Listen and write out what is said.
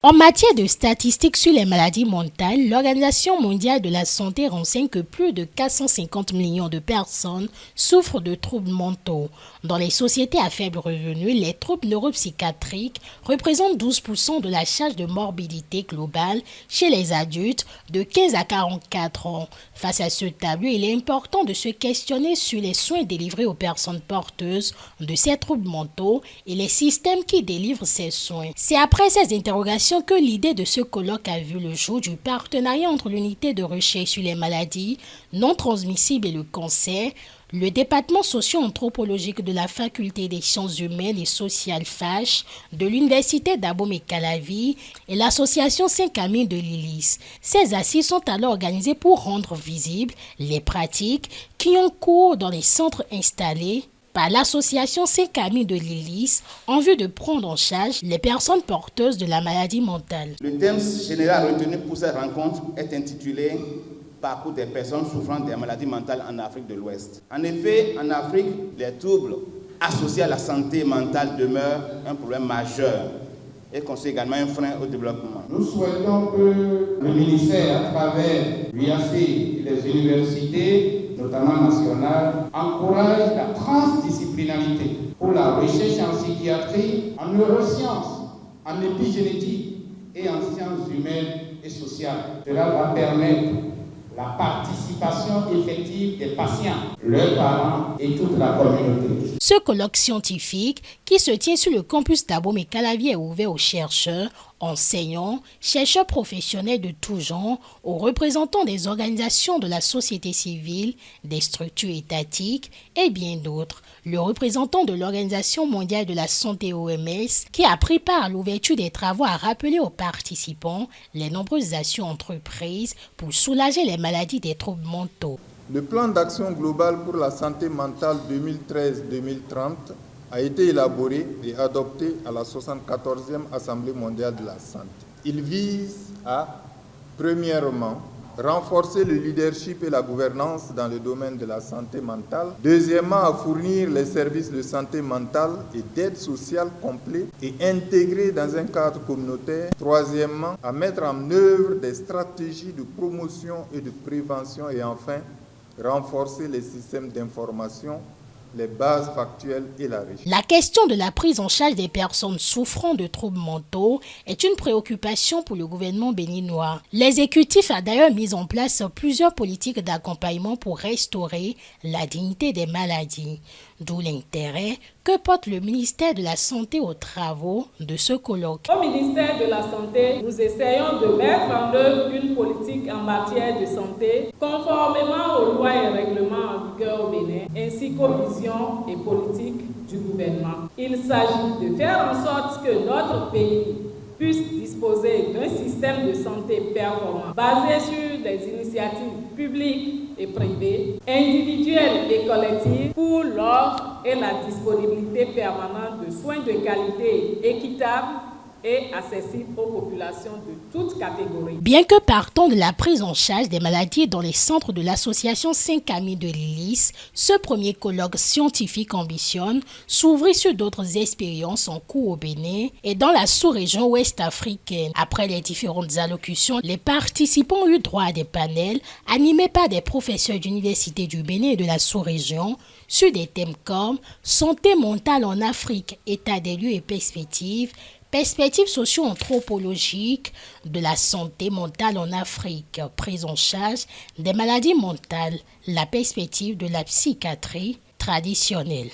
En matière de statistiques sur les maladies mentales, l'Organisation mondiale de la santé renseigne que plus de 450 millions de personnes souffrent de troubles mentaux. Dans les sociétés à faible revenu, les troubles neuropsychiatriques représentent 12% de la charge de morbidité globale chez les adultes de 15 à 44 ans. Face à ce tableau, il est important de se questionner sur les soins délivrés aux personnes porteuses de ces troubles mentaux et les systèmes qui délivrent ces soins. C'est après ces interrogations que l'idée de ce colloque a vu le jour du partenariat entre l'unité de recherche sur les maladies non transmissibles et le cancer, le département socio-anthropologique de la faculté des sciences humaines et sociales FACH de l'université d'Abomey-Calavi et l'association Saint-Camille de l'Hélice. Ces assises sont alors organisées pour rendre visibles les pratiques qui ont cours dans les centres installés par l'association Saint-Camille de l'Hélice en vue de prendre en charge les personnes porteuses de la maladie mentale. Le thème général retenu pour cette rencontre est intitulé « Parcours des personnes souffrant des maladies mentales en Afrique de l'Ouest ». En effet, en Afrique, les troubles associés à la santé mentale demeurent un problème majeur et constituent également un frein au développement. Nous souhaitons que le ministère, à travers l'UAC et les universités, notamment nationales, encourage la transdisciplinarité pour la recherche en psychiatrie, en neurosciences, en épigénétique et en sciences humaines et sociales. Cela va permettre la participation effective des patients, leurs parents et toute la communauté. Ce colloque scientifique qui se tient sur le campus d'Abomey-Calavi est ouvert aux chercheurs, enseignants, chercheurs professionnels de tout genre, aux représentants des organisations de la société civile, des structures étatiques et bien d'autres. Le représentant de l'Organisation mondiale de la santé OMS, qui a pris part à l'ouverture des travaux, a rappelé aux participants les nombreuses actions entreprises pour soulager les maladies des troubles mentaux. Le plan d'action global pour la santé mentale 2013-2030 a été élaboré et adopté à la 74e Assemblée mondiale de la santé. Il vise à, premièrement, renforcer le leadership et la gouvernance dans le domaine de la santé mentale. Deuxièmement, à fournir les services de santé mentale et d'aide sociale complets et intégrés dans un cadre communautaire. Troisièmement, à mettre en œuvre des stratégies de promotion et de prévention. Et enfin, renforcer les systèmes d'information, les bases factuelles et la recherche. La question de la prise en charge des personnes souffrant de troubles mentaux est une préoccupation pour le gouvernement béninois. L'exécutif a d'ailleurs mis en place plusieurs politiques d'accompagnement pour restaurer la dignité des maladies. D'où l'intérêt que porte le ministère de la Santé aux travaux de ce colloque. Au ministère de la Santé, nous essayons de mettre en œuvre une politique en matière de santé conformément aux lois et règlements en vigueur au Bénin, ainsi qu'aux visions et politiques du gouvernement. Il s'agit de faire en sorte que notre pays puisse disposer d'un système de santé performant, basé sur des initiatives publiques et privées, individuelles et collectives, pour l'offre et la disponibilité permanente de soins de qualité équitables et accessible aux populations de toutes catégories. Bien que partant de la prise en charge des maladies dans les centres de l'association Saint-Camille de l'Hélice, ce premier colloque scientifique ambitionne s'ouvrir sur d'autres expériences en cours au Bénin et dans la sous-région ouest africaine. Après les différentes allocutions, les participants ont eu droit à des panels animés par des professeurs d'université du Bénin et de la sous-région sur des thèmes comme santé mentale en Afrique, état des lieux et perspectives socio-anthropologiques de la santé mentale en Afrique, prise en charge des maladies mentales, la perspective de la psychiatrie traditionnelle.